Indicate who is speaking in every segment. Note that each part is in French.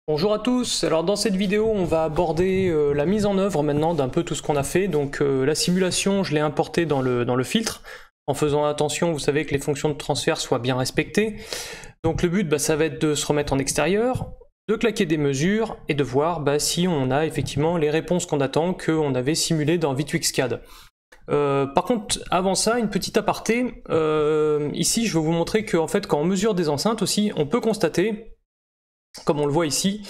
Speaker 1: Bonjour à tous, alors dans cette vidéo on va aborder la mise en œuvre maintenant d'un peu tout ce qu'on a fait. Donc la simulation je l'ai importée dans le filtre en faisant attention, vous savez, que les fonctions de transfert soient bien respectées. Donc le but ça va être de se remettre en extérieur, de claquer des mesures et de voir si on a effectivement les réponses qu'on attend, qu'on avait simulées dans V2XCAD. Par contre, avant ça, une petite aparté. Ici, je vais vous montrer que en fait, quand on mesure des enceintes aussi, on peut constater, comme on le voit ici,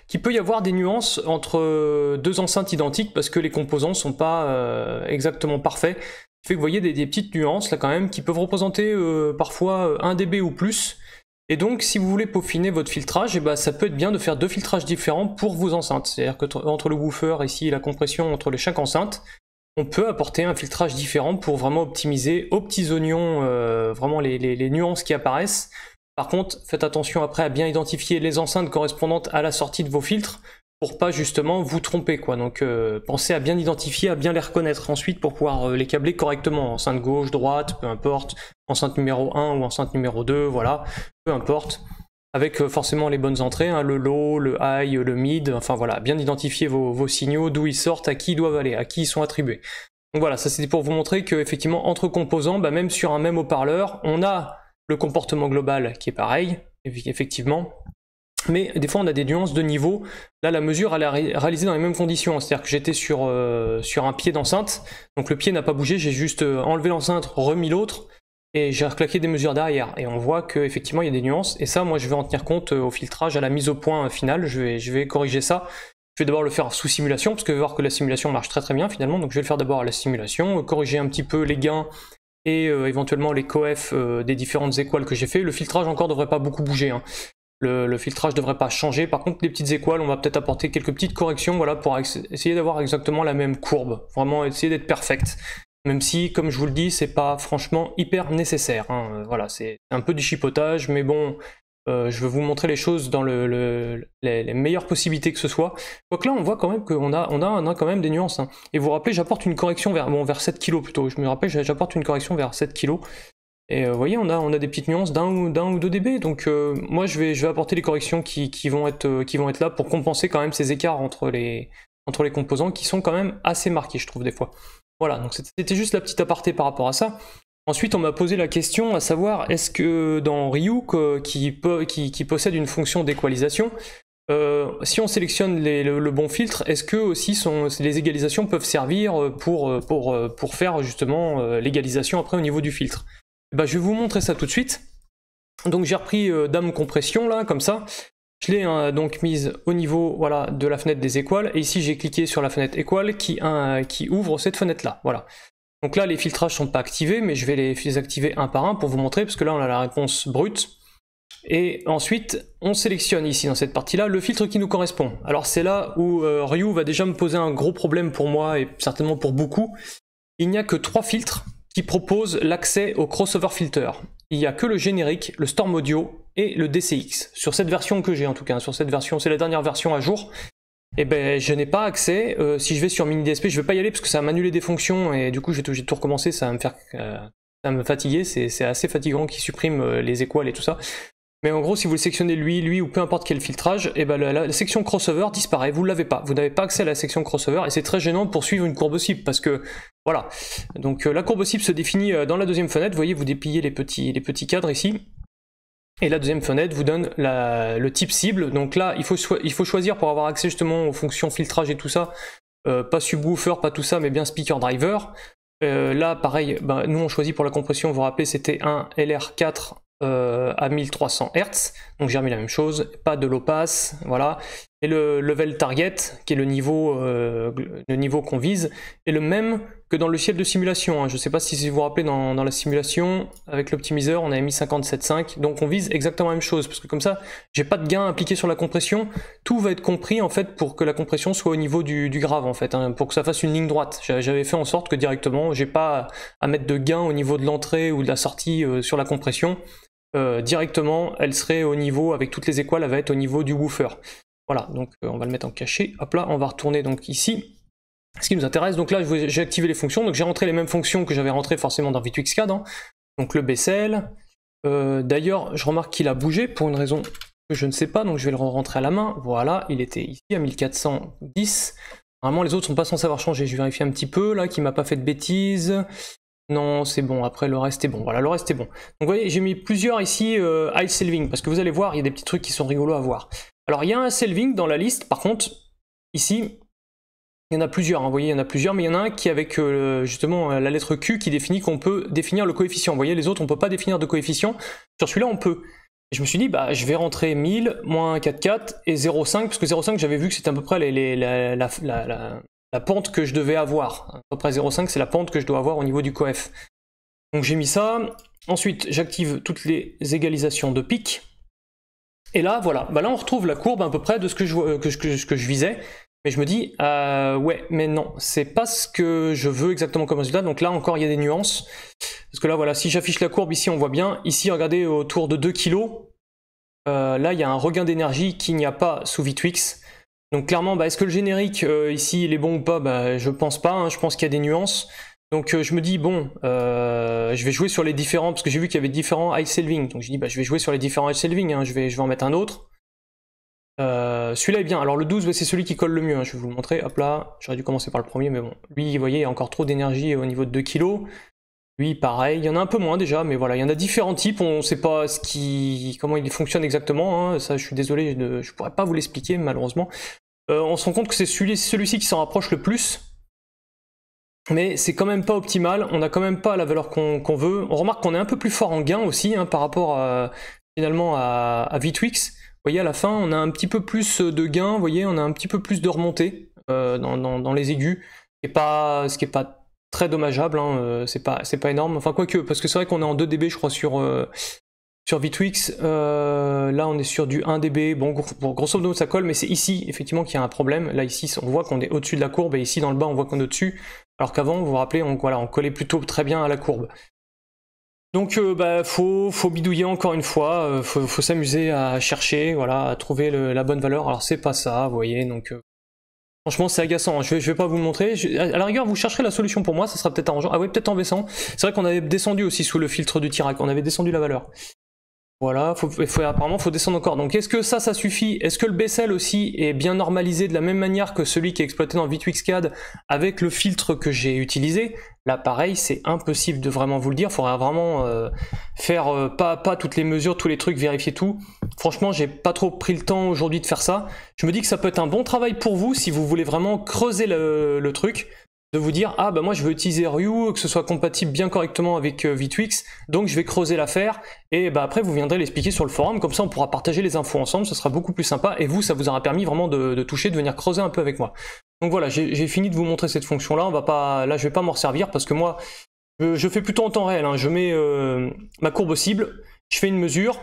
Speaker 1: qu'il peut y avoir des nuances entre deux enceintes identiques parce que les composants sont pas exactement parfaits. Ce qui fait que vous voyez des petites nuances là quand même qui peuvent représenter parfois 1 dB ou plus. Et donc, si vous voulez peaufiner votre filtrage, ça peut être bien de faire deux filtrages différents pour vos enceintes. C'est-à-dire que entre le woofer ici et la compression entre chaque enceinte, on peut apporter un filtrage différent pour vraiment optimiser aux petits oignons vraiment les nuances qui apparaissent. Par contre, faites attention après à bien identifier les enceintes correspondantes à la sortie de vos filtres pour pas justement vous tromper, quoi. Donc pensez à bien identifier, à bien les reconnaître ensuite pour pouvoir les câbler correctement. Enceinte gauche, droite, peu importe, enceinte numéro 1 ou enceinte numéro 2, voilà, peu importe. Avec forcément les bonnes entrées, hein, le low, le high, le mid, enfin voilà, bien identifier vos signaux, d'où ils sortent, à qui ils doivent aller, à qui ils sont attribués. Donc voilà, ça c'était pour vous montrer que effectivement entre composants, même sur un même haut-parleur, on a le comportement global qui est pareil, effectivement, mais des fois on a des nuances de niveau. Là la mesure elle est réalisée dans les mêmes conditions, c'est-à-dire que j'étais sur un pied d'enceinte, donc le pied n'a pas bougé, j'ai juste enlevé l'enceinte, remis l'autre, et j'ai reclaqué des mesures derrière, et on voit qu'effectivement il y a des nuances, et ça moi je vais en tenir compte au filtrage, à la mise au point finale, je vais corriger ça. Je vais d'abord le faire sous simulation, parce que je vais voir que la simulation marche très bien finalement, donc je vais le faire d'abord à la simulation, corriger un petit peu les gains, et éventuellement les coef des différentes équales que j'ai fait. Le filtrage encore devrait pas beaucoup bouger, hein. Le filtrage devrait pas changer. Par contre les petites équales, on va peut-être apporter quelques petites corrections, voilà, pour essayer d'avoir exactement la même courbe, vraiment essayer d'être perfect. Même si, comme je vous le dis, c'est pas franchement hyper nécessaire, hein. Voilà, c'est un peu du chipotage, mais bon, je vais vous montrer les choses dans les meilleures possibilités que ce soit. Donc là, on voit quand même qu'on a quand même des nuances, hein. Et vous vous rappelez, j'apporte une correction vers 7 kg plutôt. Je me rappelle, j'apporte une correction vers 7 kg. Et vous voyez, on a des petites nuances d'un ou deux dB. Donc moi, je vais apporter les corrections qui vont être là pour compenser quand même ces écarts entre les composants qui sont quand même assez marqués, je trouve, des fois. Voilà, donc c'était juste la petite aparté par rapport à ça. Ensuite, on m'a posé la question à savoir, est-ce que dans Ryuk, qui possède une fonction d'équalisation, si on sélectionne le bon filtre, est-ce que aussi les égalisations peuvent servir pour faire justement l'égalisation après au niveau du filtre? Je vais vous montrer ça tout de suite. Donc j'ai repris Dame Compression là, comme ça. Je l'ai donc mise au niveau, voilà, de la fenêtre des équales, et ici j'ai cliqué sur la fenêtre équale qui ouvre cette fenêtre là, voilà. Donc là les filtrages sont pas activés, mais je vais les activer un par un pour vous montrer, parce que là on a la réponse brute. Et ensuite on sélectionne ici dans cette partie là le filtre qui nous correspond. Alors c'est là où Ryu va déjà me poser un gros problème pour moi, et certainement pour beaucoup. Il n'y a que 3 filtres qui proposent l'accès au crossover filter. Il n'y a que le générique, le Storm Audio et le DCX. Sur cette version que j'ai en tout cas, sur cette version, c'est la dernière version à jour. Et je n'ai pas accès. Si je vais sur MiniDSP, je ne vais pas y aller parce que ça va m'annuler des fonctions, et du coup je vais être obligé de tout recommencer, ça va me fatiguer, c'est assez fatigant qu'il supprime les équales et tout ça. Mais en gros, si vous le sélectionnez lui ou peu importe quel filtrage, la section crossover disparaît, vous ne l'avez pas. Vous n'avez pas accès à la section crossover, et c'est très gênant pour suivre une courbe cible, parce que, voilà. Donc la courbe cible se définit dans la deuxième fenêtre, vous voyez, vous dépliez les petits cadres ici, et la deuxième fenêtre vous donne le type cible. Donc là, il faut choisir pour avoir accès justement aux fonctions filtrage et tout ça, pas subwoofer, pas tout ça, mais bien speaker driver. Là, pareil, nous on choisit pour la compression, vous vous rappelez, c'était un LR4 à 1300 Hz, donc j'ai remis la même chose, pas de low pass, voilà, et le level target, qui est le niveau qu'on vise, est le même que dans le logiciel de simulation, hein. Je ne sais pas si vous vous rappelez, dans la simulation, avec l'optimiseur, on avait mis 57.5, donc on vise exactement la même chose, parce que comme ça, j'ai pas de gain appliqué sur la compression, tout va être compris, en fait, pour que la compression soit au niveau du grave, en fait, hein, pour que ça fasse une ligne droite. J'avais fait en sorte que directement, j'ai pas à mettre de gain au niveau de l'entrée ou de la sortie sur la compression. Directement, elle serait au niveau, avec toutes les équales, elle va être au niveau du woofer. Voilà, donc on va le mettre en caché. Hop là, on va retourner donc ici. Ce qui nous intéresse, donc là j'ai activé les fonctions, donc j'ai rentré les mêmes fonctions que j'avais rentrées forcément dans V2XCAD, hein. Donc le BCL. D'ailleurs, je remarque qu'il a bougé pour une raison Je ne sais pas, donc je vais le rentrer à la main. Voilà, il était ici à 1410. Normalement, les autres sont pas censés avoir changé. Je vais vérifier un petit peu, là, qu'il m'a pas fait de bêtises. Non, c'est bon, après le reste est bon. Voilà, le reste est bon. Donc vous voyez, j'ai mis plusieurs ici high selving, parce que vous allez voir, il y a des petits trucs qui sont rigolos à voir. Alors, il y a un selving dans la liste, par contre, ici, il y en a plusieurs, hein, vous voyez, il y en a plusieurs, mais il y en a un qui est avec justement la lettre Q qui définit qu'on peut définir le coefficient. Vous voyez, les autres, on peut pas définir de coefficient. Sur celui-là, on peut. Et je me suis dit, bah, je vais rentrer 1000, moins 4,4 et 0,5, parce que 0,5, j'avais vu que c'était à peu près la pente que je devais avoir. À peu près 0,5, c'est la pente que je dois avoir au niveau du coef. Donc j'ai mis ça. Ensuite, j'active toutes les égalisations de pic. Et là, voilà. Bah là, on retrouve la courbe à peu près de ce que je visais. Mais je me dis, ouais, mais non, c'est pas ce que je veux exactement comme résultat. Donc là, encore, il y a des nuances. Parce que là, voilà, si j'affiche la courbe ici, on voit bien. Ici, regardez, autour de 2 kg, là, il y a un regain d'énergie qu'il n'y a pas sous Vitwix. Donc clairement, bah, est-ce que le générique, ici, il est bon ou pas? Bah, je pense pas, hein, je pense qu'il y a des nuances. Donc je me dis, bon, je vais jouer sur les différents, parce que j'ai vu qu'il y avait différents high selving. Donc je dis, bah, je vais jouer sur les différents high selving, hein, je vais en mettre un autre. Celui-là est bien. Alors le 12, bah, c'est celui qui colle le mieux, hein. Je vais vous le montrer. Hop là, j'aurais dû commencer par le premier, mais bon. Lui, vous voyez, il y a encore trop d'énergie au niveau de 2 kg. Lui, pareil, il y en a un peu moins déjà, mais voilà, il y en a différents types, on ne sait pas comment il fonctionne exactement, hein. Ça je suis désolé, je ne pourrais pas vous l'expliquer malheureusement. On se rend compte que c'est celui-ci qui s'en rapproche le plus, mais c'est quand même pas optimal, on n'a quand même pas la valeur qu'on veut. On remarque qu'on est un peu plus fort en gain aussi, hein, par rapport finalement à Vitwix. Vous voyez, à la fin, on a un petit peu plus de gain, vous voyez, on a un petit peu plus de remontée dans les aigus, ce qui est pas très dommageable, hein, c'est pas énorme, enfin quoique, parce que c'est vrai qu'on est en 2 dB je crois sur Vitwix, là on est sur du 1 dB, bon grosso modo ça colle, mais c'est ici effectivement qu'il y a un problème. Là ici on voit qu'on est au-dessus de la courbe, et ici dans le bas on voit qu'on est au-dessus, alors qu'avant, vous vous rappelez, on collait plutôt très bien à la courbe. Donc bah, faut bidouiller encore une fois, faut s'amuser à chercher, voilà, à trouver la bonne valeur. Alors c'est pas ça, vous voyez, donc franchement c'est agaçant, je vais pas vous le montrer. À la rigueur vous chercherez la solution pour moi, ça sera peut-être arrangeant. Ah ouais, peut-être en baissant. C'est vrai qu'on avait descendu aussi sous le filtre du Tirac, on avait descendu la valeur. Voilà, apparemment faut descendre encore. Donc est-ce que ça suffit? Est-ce que le Bessel aussi est bien normalisé de la même manière que celui qui est exploité dans VitwixCAD avec le filtre que j'ai utilisé? Là pareil, c'est impossible de vraiment vous le dire, il faudrait vraiment faire pas à pas toutes les mesures, tous les trucs, vérifier tout. Franchement, j'ai pas trop pris le temps aujourd'hui de faire ça. Je me dis que ça peut être un bon travail pour vous si vous voulez vraiment creuser le truc, de vous dire, ah bah moi je veux utiliser Ryu, que ce soit compatible bien correctement avec Vitwix, donc je vais creuser l'affaire, et bah après vous viendrez l'expliquer sur le forum, comme ça on pourra partager les infos ensemble, ce sera beaucoup plus sympa, et vous ça vous aura permis vraiment de toucher, de venir creuser un peu avec moi. Donc voilà, j'ai fini de vous montrer cette fonction là, là je vais pas m'en servir, parce que moi je fais plutôt en temps réel, hein. Je mets ma courbe cible, je fais une mesure,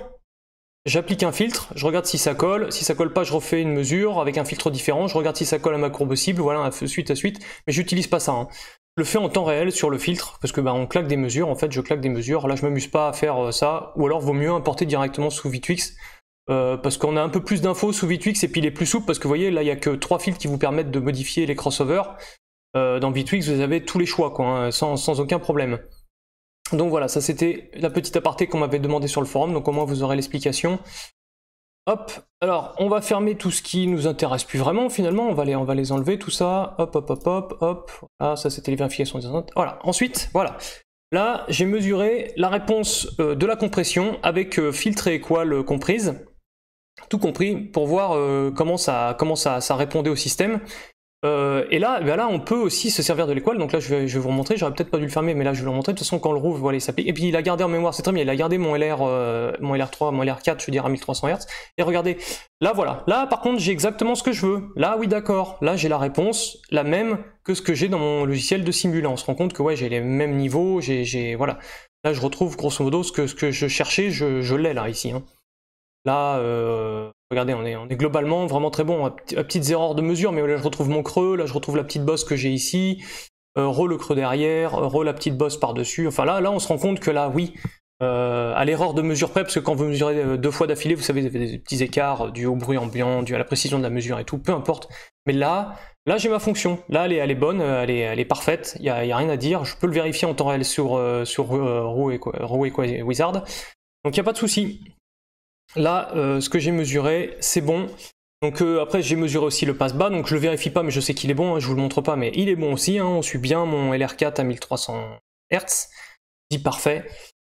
Speaker 1: j'applique un filtre, je regarde si ça colle pas, je refais une mesure avec un filtre différent, je regarde si ça colle à ma courbe cible, voilà, suite à suite, mais j'utilise pas ça, hein. Je le fais en temps réel sur le filtre, parce que bah, on claque des mesures, en fait je claque des mesures, là je m'amuse pas à faire ça, ou alors vaut mieux importer directement sous Vitwix, parce qu'on a un peu plus d'infos sous Vitwix, et puis il est plus souple, parce que vous voyez, là il n'y a que 3 filtres qui vous permettent de modifier les crossovers, dans Vitwix vous avez tous les choix, quoi, hein, sans aucun problème. Donc voilà, ça c'était la petite aparté qu'on m'avait demandé sur le forum, donc au moins vous aurez l'explication. Hop, alors on va fermer tout ce qui nous intéresse plus vraiment finalement, on va les enlever tout ça, hop hop hop hop hop, voilà, ça c'était les vérifications des entrées. Voilà, ensuite, voilà, là j'ai mesuré la réponse de la compression avec filtre et équal comprise, tout compris, pour voir comment ça répondait au système. Et là, ben là, on peut aussi se servir de l'équal, donc là je vais vous remontrer, j'aurais peut-être pas dû le fermer, mais là je vais vous le remontrer, de toute façon quand on le rouvre, voilà, il s'applique. Et puis il a gardé en mémoire, c'est très bien, il a gardé mon LR3, mon LR4, je veux dire à 1300 Hz, et regardez, là voilà, là par contre j'ai exactement ce que je veux, là oui d'accord, là j'ai la réponse, la même que ce que j'ai dans mon logiciel de simulant, on se rend compte que ouais, j'ai les mêmes niveaux, voilà, là je retrouve grosso modo ce que je cherchais, je l'ai là, ici, hein. Là, regardez, on est globalement vraiment très bon, à petites erreurs de mesure, mais là je retrouve mon creux, là je retrouve la petite bosse que j'ai ici, le creux derrière, la petite bosse par-dessus, enfin là on se rend compte que là, oui, à l'erreur de mesure près, parce que quand vous mesurez 2 fois d'affilée, vous savez, vous avez des petits écarts dû au bruit ambiant, dû à la précision de la mesure et tout, peu importe, mais là j'ai ma fonction, là elle est bonne, elle est parfaite, il n'y a rien à dire, je peux le vérifier en temps réel sur Roux et Wizard, donc il n'y a pas de souci. Là, ce que j'ai mesuré, c'est bon. Donc après, j'ai mesuré aussi le passe bas, donc je le vérifie pas, mais je sais qu'il est bon, hein, je vous le montre pas, mais il est bon aussi, hein, on suit bien mon LR4 à 1300 Hz, dit parfait.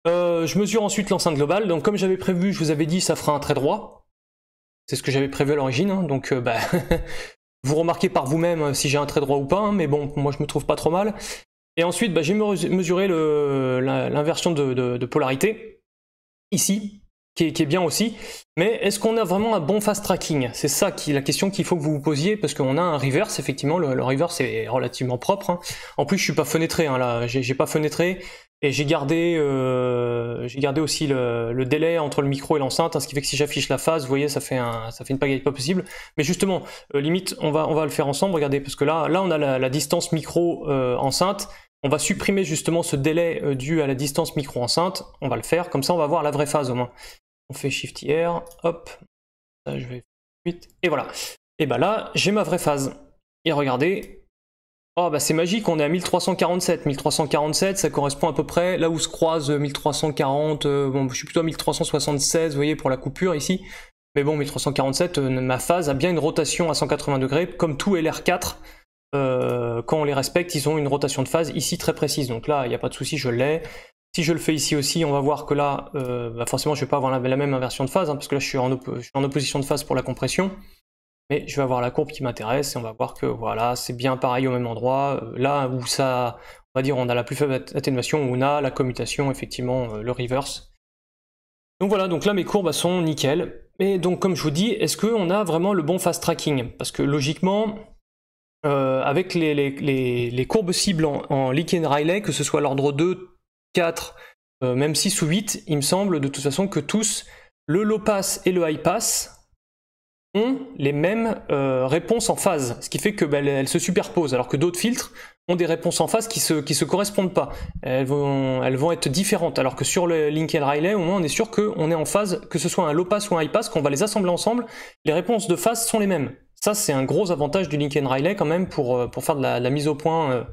Speaker 1: Je mesure ensuite l'enceinte globale, donc comme j'avais prévu, je vous avais dit, ça fera un trait droit. C'est ce que j'avais prévu à l'origine, hein, donc bah, vous remarquez par vous-même si j'ai un trait droit ou pas, hein, mais bon, moi je me trouve pas trop mal. Et ensuite, bah, j'ai mesuré l'inversion de polarité, ici, qui est bien aussi. Mais est-ce qu'on a vraiment un bon fast tracking? C'est ça la question qu'il faut que vous vous posiez, parce qu'on a un reverse, effectivement, le reverse est relativement propre. Hein. En plus, je suis pas fenêtré, hein, là, j'ai pas fenêtré, et j'ai gardé aussi le délai entre le micro et l'enceinte, hein, ce qui fait que si j'affiche la phase, vous voyez, ça fait une pagaille pas possible. Mais justement, limite, on va le faire ensemble, regardez, parce que là on a la distance micro enceinte. On va supprimer justement ce délai dû à la distance micro-enceinte, on va le faire, comme ça on va voir la vraie phase au moins. On fait Shift IR, hop, ça je vais vite, et voilà. Et bah là, j'ai ma vraie phase. Et regardez, oh bah c'est magique, on est à 1347. 1347, ça correspond à peu près là où se croise 1340, bon je suis plutôt à 1376, vous voyez, pour la coupure ici. Mais bon, 1347, ma phase a bien une rotation à 180 degrés, comme tout LR4. Quand on les respecte, ils ont une rotation de phase ici très précise, donc là il n'y a pas de souci, je l'ai. Si je le fais ici aussi, on va voir que là, bah forcément je ne vais pas avoir la même inversion de phase, hein, parce que là je suis en opposition de phase pour la compression, mais je vais avoir la courbe qui m'intéresse, et on va voir que voilà, c'est bien pareil au même endroit, là où ça, on va dire on a la plus faible atténuation, on a la commutation, effectivement, le reverse. Donc voilà, donc là mes courbes sont nickel, et donc comme je vous dis, est-ce qu'on a vraiment le bon fast tracking? Parce que logiquement, avec les courbes cibles en Leak and Rayleigh, que ce soit l'ordre 2, 4, même 6 ou 8, il me semble de toute façon que tous, le low pass et le high pass ont les mêmes réponses en phase, ce qui fait que elles se superposent, alors que d'autres filtres ont des réponses en phase qui se correspondent pas. Elles vont être différentes, alors que sur le Link and Rayleigh, au moins on est sûr qu'on est en phase, que ce soit un low pass ou un high pass, quand on va les assembler ensemble, les réponses de phase sont les mêmes. Ça, c'est un gros avantage du Link and Rayleigh quand même pour faire de la mise au point,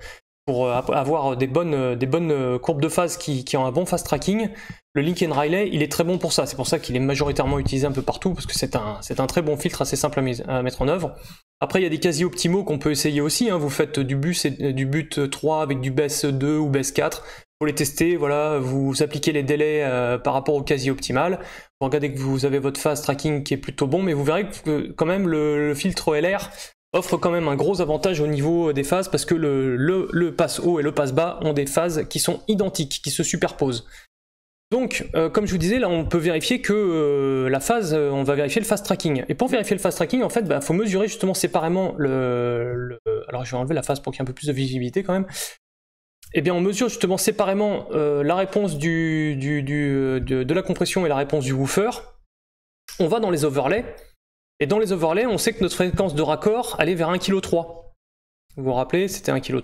Speaker 1: pour avoir des bonnes courbes de phase qui ont un bon fast tracking. Le Link and Rayleigh, il est très bon pour ça. C'est pour ça qu'il est majoritairement utilisé un peu partout, parce que c'est un très bon filtre assez simple à mettre en œuvre. Après, il y a des quasi-optimaux qu'on peut essayer aussi. Hein. Vous faites du but 3 avec du BES 2 ou BES 4. Pour les tester, voilà, vous appliquez les délais par rapport au quasi-optimal. Vous regardez que vous avez votre phase tracking qui est plutôt bon, mais vous verrez que quand même le filtre LR offre quand même un gros avantage au niveau des phases, parce que le pass haut et le pass bas ont des phases qui sont identiques, qui se superposent. Donc, comme je vous disais, là on peut vérifier que la phase, on va vérifier le fast tracking. Et pour vérifier le fast tracking, en fait, il faut mesurer justement séparément alors je vais enlever la phase pour qu'il y ait un peu plus de visibilité quand même. Eh bien, on mesure justement séparément la réponse de la compression et la réponse du woofer. On va dans les overlays, et dans les overlays, on sait que notre fréquence de raccord, elle est vers 1,3 kg. Vous vous rappelez, c'était 1,3 kg.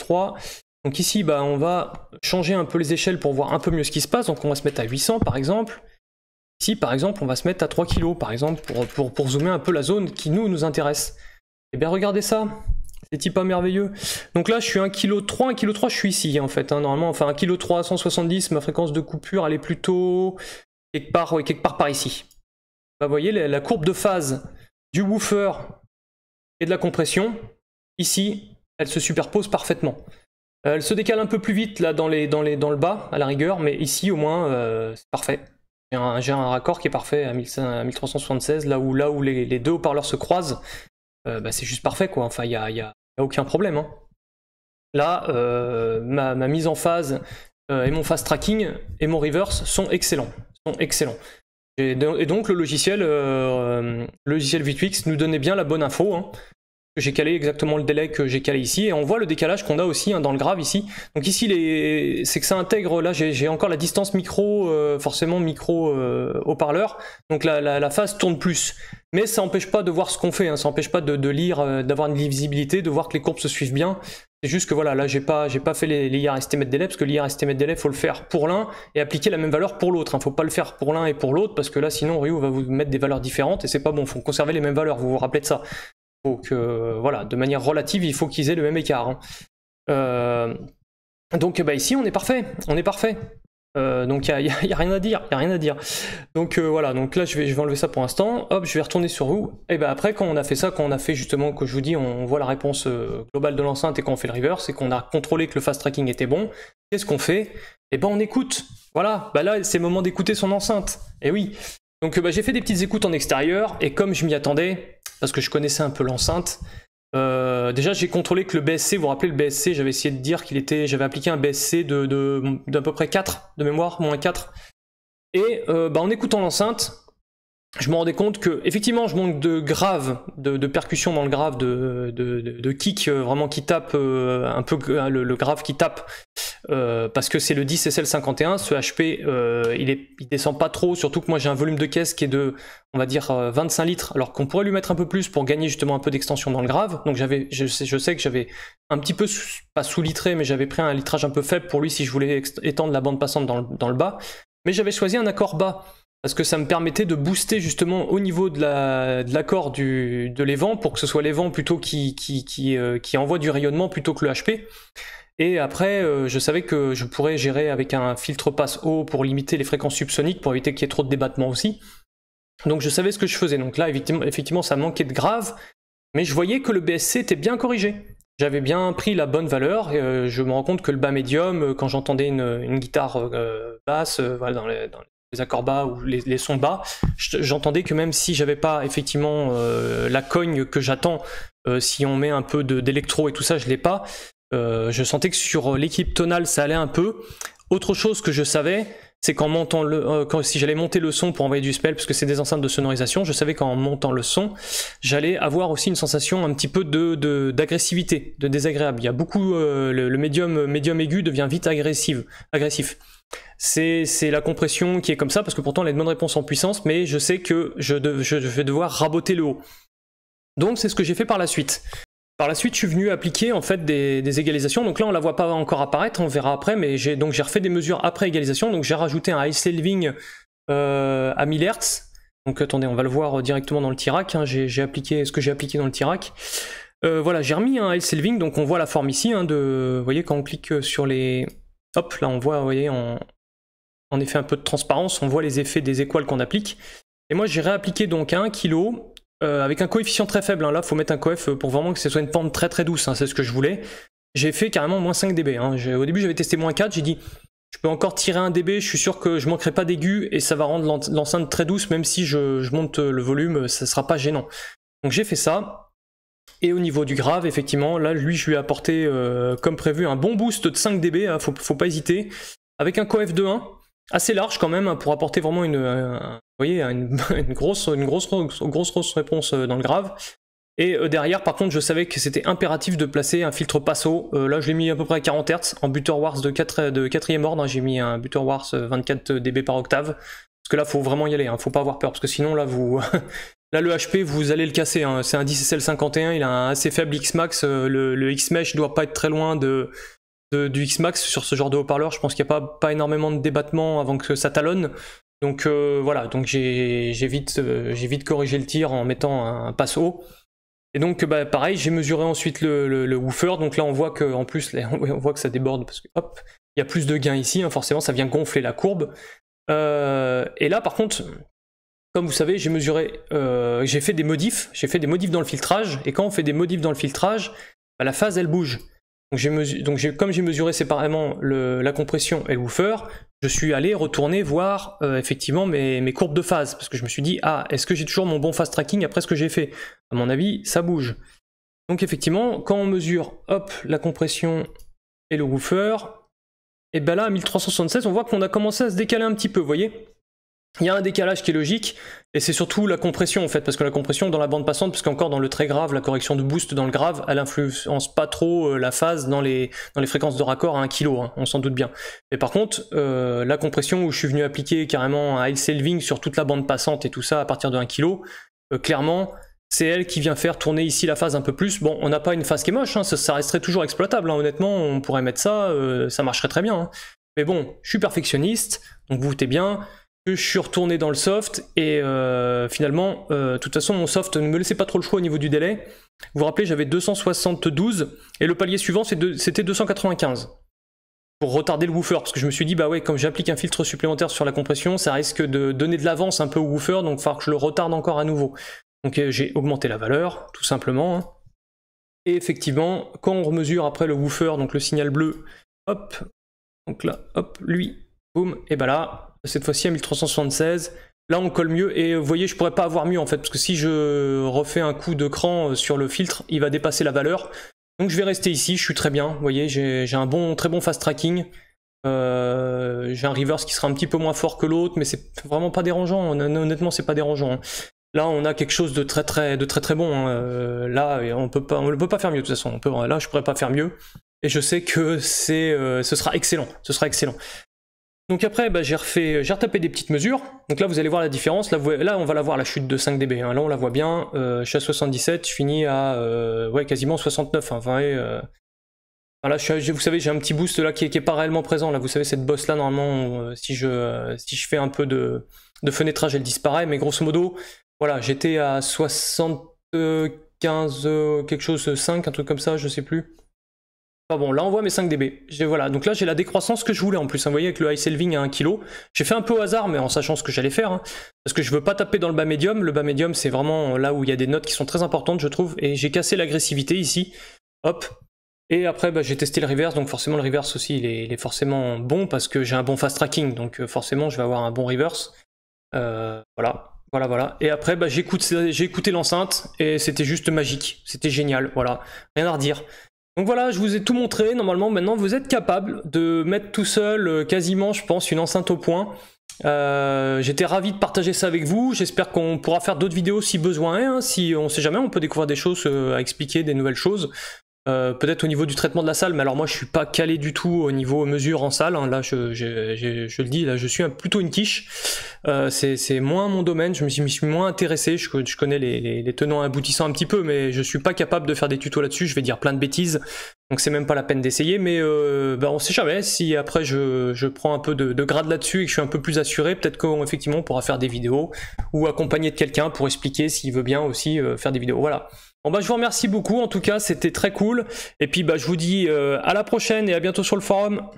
Speaker 1: Donc ici, on va changer un peu les échelles pour voir un peu mieux ce qui se passe. Donc on va se mettre à 800 par exemple. Ici, par exemple, on va se mettre à 3 kg, par exemple, pour zoomer un peu la zone qui nous intéresse. Eh bien, regardez ça. C'est pas merveilleux. Donc là, je suis 1,3 kg, je suis ici, en fait. Hein, normalement, enfin, 1,3 kg 170, ma fréquence de coupure, elle est plutôt quelque part par ici. Vous voyez, la courbe de phase du woofer et de la compression, ici, elle se superpose parfaitement. Elle se décale un peu plus vite là dans le bas, à la rigueur, mais ici, au moins, c'est parfait. J'ai un raccord qui est parfait à 1376, là où les deux haut-parleurs se croisent. C'est juste parfait, quoi. Enfin, il n'y a aucun problème. Hein. Là, ma mise en phase et mon fast tracking et mon reverse sont excellents. Et donc le logiciel V2X nous donnait bien la bonne info. Hein. J'ai calé exactement le délai que j'ai calé ici, et on voit le décalage qu'on a aussi dans le grave ici. Donc ici, c'est que ça intègre, là j'ai encore la distance micro, forcément micro haut-parleur, donc la phase tourne plus. Mais ça n'empêche pas de voir ce qu'on fait, hein. Ça n'empêche pas de lire, d'avoir une lisibilité, de voir que les courbes se suivent bien. C'est juste que voilà, là j'ai pas fait les IR estimate délai, parce que l'IR estimate délai, il faut le faire pour l'un et appliquer la même valeur pour l'autre. Hein. Faut pas le faire pour l'un et pour l'autre, parce que là sinon Ryu va vous mettre des valeurs différentes, et c'est pas bon, faut conserver les mêmes valeurs, vous vous rappelez de ça. Donc voilà, de manière relative, il faut qu'ils aient le même écart. Hein. Donc ici, on est parfait. Donc y a rien à dire, y a rien à dire. Donc voilà, donc là je vais enlever ça pour l'instant. Hop, je vais retourner sur vous. Et ben après, quand on a fait ça, quand on a fait justement, que je vous dis, on voit la réponse globale de l'enceinte et quand on fait le reverse, c'est qu'on a contrôlé que le fast tracking était bon. Qu'est-ce qu'on fait? Et ben on écoute. Voilà, bah là c'est le moment d'écouter son enceinte. Et oui. Donc j'ai fait des petites écoutes en extérieur et comme je m'y attendais, parce que je connaissais un peu l'enceinte. Déjà j'ai contrôlé que le BSC, vous vous rappelez le BSC, j'avais essayé de dire qu'il était, j'avais appliqué un BSC d'à peu près 4 de mémoire, moins 4. Et en écoutant l'enceinte, je me rendais compte que effectivement je manque de grave, de percussion dans le grave, de kick vraiment qui tape, un peu le grave qui tape, parce que c'est le 10 SL51, ce HP il descend pas trop, surtout que moi j'ai un volume de caisse qui est de, on va dire 25 litres, alors qu'on pourrait lui mettre un peu plus pour gagner justement un peu d'extension dans le grave. Donc je sais que j'avais un petit peu, pas sous-litré, mais j'avais pris un litrage un peu faible pour lui si je voulais étendre la bande passante dans le bas, mais j'avais choisi un accord bas, parce que ça me permettait de booster justement au niveau de l'accord de l'évent, pour que ce soit l'évent plutôt qui envoie du rayonnement plutôt que le HP. Et après, je savais que je pourrais gérer avec un filtre passe haut pour limiter les fréquences subsoniques, pour éviter qu'il y ait trop de débattement aussi. Donc je savais ce que je faisais. Donc là, effectivement, ça manquait de grave, mais je voyais que le BSC était bien corrigé. J'avais bien pris la bonne valeur, et je me rends compte que le bas médium, quand j'entendais une guitare basse, voilà, dans les accords bas ou les sons bas, j'entendais que même si j'avais pas effectivement la cogne que j'attends, si on met un peu d'électro et tout ça, je l'ai pas, je sentais que sur l'équipe tonale ça allait un peu. Autre chose que je savais, c'est qu'en montant si j'allais monter le son pour envoyer du spell, parce que c'est des enceintes de sonorisation, je savais qu'en montant le son, j'allais avoir aussi une sensation un petit peu d'agressivité, de désagréable. Il y a beaucoup, le médium aigu devient vite agressif. C'est la compression qui est comme ça, parce que pourtant elle a une bonne réponse en puissance, mais je sais que je vais devoir raboter le haut. Donc c'est ce que j'ai fait par la suite. Par la suite, je suis venu appliquer en fait des égalisations. Donc là, on la voit pas encore apparaître, on verra après, mais j'ai refait des mesures après égalisation. Donc j'ai rajouté un high saving à 1000 Hz. Donc attendez, on va le voir directement dans le Tirac. Hein. J'ai appliqué ce que j'ai appliqué dans le Tirac. Voilà, j'ai remis un high saving, donc on voit la forme ici. Hein, vous voyez, quand on clique sur les... Hop, là on voit, vous voyez, en effet un peu de transparence, on voit les effets des équales qu'on applique. Et moi j'ai réappliqué donc à 1 kg, avec un coefficient très faible, hein. Là faut mettre un coef pour vraiment que ce soit une pente très très douce, hein. C'est ce que je voulais. J'ai fait carrément moins 5 dB, hein. Au début j'avais testé moins 4, j'ai dit je peux encore tirer 1 dB, je suis sûr que je manquerai pas d'aigu et ça va rendre l'enceinte très douce, même si je monte le volume, ça sera pas gênant. Donc j'ai fait ça. Et au niveau du grave, effectivement, là lui je lui ai apporté comme prévu un bon boost de 5 dB, hein. Faut pas hésiter, avec un coef de 1. Assez large quand même, hein, pour apporter vraiment vous voyez, une grosse réponse dans le grave. Et derrière, par contre, je savais que c'était impératif de placer un filtre passo. Là, je l'ai mis à peu près à 40 Hz en Butterworth de 4e ordre. Hein, j'ai mis un Butterworth 24 dB par octave. Parce que là, faut vraiment y aller, hein, faut pas avoir peur. Parce que sinon, là, là le HP, vous allez le casser. Hein. C'est un 10SL51, il a un assez faible X-Max. Le X-Mesh doit pas être très loin du X-Max sur ce genre de haut-parleur. Je pense qu'il n'y a pas énormément de débattement avant que ça talonne. Donc voilà, donc j'ai vite corrigé le tir en mettant un passe haut. Et donc pareil, j'ai mesuré ensuite le woofer. Donc là on voit que en plus on voit que ça déborde parce que hop, il y a plus de gain ici, hein, forcément ça vient gonfler la courbe. Et là par contre, comme vous savez, j'ai fait des modifs dans le filtrage. Et quand on fait des modifs dans le filtrage, la phase elle bouge. Comme j'ai mesuré séparément la compression et le woofer, je suis allé retourner voir effectivement mes courbes de phase, parce que je me suis dit, ah, est-ce que j'ai toujours mon bon fast tracking après ce que j'ai fait? À mon avis, ça bouge. Donc effectivement, quand on mesure, hop, la compression et le woofer, et ben là, à 1376, on voit qu'on a commencé à se décaler un petit peu, vous voyez? Il y a un décalage qui est logique, et c'est surtout la compression en fait, parce que la compression dans la bande passante, parce qu'encore dans le très grave, la correction de boost dans le grave, elle influence pas trop la phase dans les fréquences de raccord à 1 kg, hein, on s'en doute bien. Mais par contre, la compression où je suis venu appliquer carrément un high saving sur toute la bande passante et tout ça à partir de 1 kg, clairement, c'est elle qui vient faire tourner ici la phase un peu plus. Bon, on n'a pas une phase qui est moche, hein, ça resterait toujours exploitable, hein, honnêtement, on pourrait mettre ça, ça marcherait très bien. Hein. Mais bon, je suis perfectionniste, donc vous vous doutez bien, je suis retourné dans le soft et finalement, de toute façon mon soft ne me laissait pas trop le choix au niveau du délai. Vous vous rappelez, j'avais 272 et le palier suivant c'était 295. pour retarder le woofer, parce que je me suis dit, bah ouais, comme j'applique un filtre supplémentaire sur la compression, ça risque de donner de l'avance un peu au woofer, donc il va falloir que je le retarde encore à nouveau. Donc j'ai augmenté la valeur, tout simplement. Hein. Et effectivement, quand on remesure après le woofer, donc le signal bleu, hop, donc là, hop, lui, boum, et bah là, cette fois-ci à 1376, là on colle mieux, et vous voyez, je pourrais pas avoir mieux en fait, parce que si je refais un coup de cran sur le filtre, il va dépasser la valeur. Donc je vais rester ici, je suis très bien, vous voyez, j'ai un très bon fast tracking. J'ai un reverse qui sera un petit peu moins fort que l'autre, mais c'est vraiment pas dérangeant, honnêtement c'est pas dérangeant. Hein. Là on a quelque chose de très bon, hein. Là on ne peut pas faire mieux de toute façon, là je pourrais pas faire mieux, et je sais que ce sera excellent, Donc après, bah, j'ai retapé des petites mesures. Donc là, vous allez voir la différence. Là on va la voir, la chute de 5 dB. Hein. Là, on la voit bien. Je suis à 77, je finis à ouais, quasiment 69. Hein. Là, vous savez, j'ai un petit boost là qui est pas réellement présent. Là, vous savez, cette bosse là, normalement, si je fais un peu de fenêtrage, elle disparaît. Mais grosso modo, voilà, j'étais à 75, quelque chose, 5, un truc comme ça, je sais plus. Ah bon, là on voit mes 5 dB. Voilà, donc là j'ai la décroissance que je voulais en plus. Hein, vous voyez, avec le high selving à 1 kg. J'ai fait un peu au hasard, mais en sachant ce que j'allais faire. Hein, parce que je veux pas taper dans le bas médium. Le bas médium, c'est vraiment là où il y a des notes qui sont très importantes, je trouve. Et j'ai cassé l'agressivité ici. Hop. Et après, bah, j'ai testé le reverse. Donc forcément, le reverse aussi, il est forcément bon parce que j'ai un bon fast tracking. Donc forcément, je vais avoir un bon reverse. Voilà. Et après, bah, j'ai écouté l'enceinte et c'était juste magique. C'était génial. Voilà. Rien à redire. Donc voilà, je vous ai tout montré. Normalement, maintenant, vous êtes capable de mettre tout seul, quasiment, je pense, une enceinte au point. J'étais ravi de partager ça avec vous. J'espère qu'on pourra faire d'autres vidéos si besoin. Hein. Si on sait jamais, on peut découvrir des choses à expliquer, des nouvelles choses. Peut-être au niveau du traitement de la salle, mais alors moi je suis pas calé du tout au niveau mesure en salle, hein. Là je le dis, là je suis plutôt une quiche, c'est moins mon domaine, je m'y suis moins intéressé, je connais les tenants et aboutissants un petit peu, mais je suis pas capable de faire des tutos là-dessus, je vais dire plein de bêtises, donc c'est même pas la peine d'essayer, mais bah, on sait jamais, si après je prends un peu de grade là-dessus et que je suis un peu plus assuré, peut-être qu'effectivement on pourra faire des vidéos, ou accompagner de quelqu'un pour expliquer s'il veut bien aussi faire des vidéos, voilà. Bon bah je vous remercie beaucoup, en tout cas c'était très cool, et puis bah je vous dis à la prochaine et à bientôt sur le forum.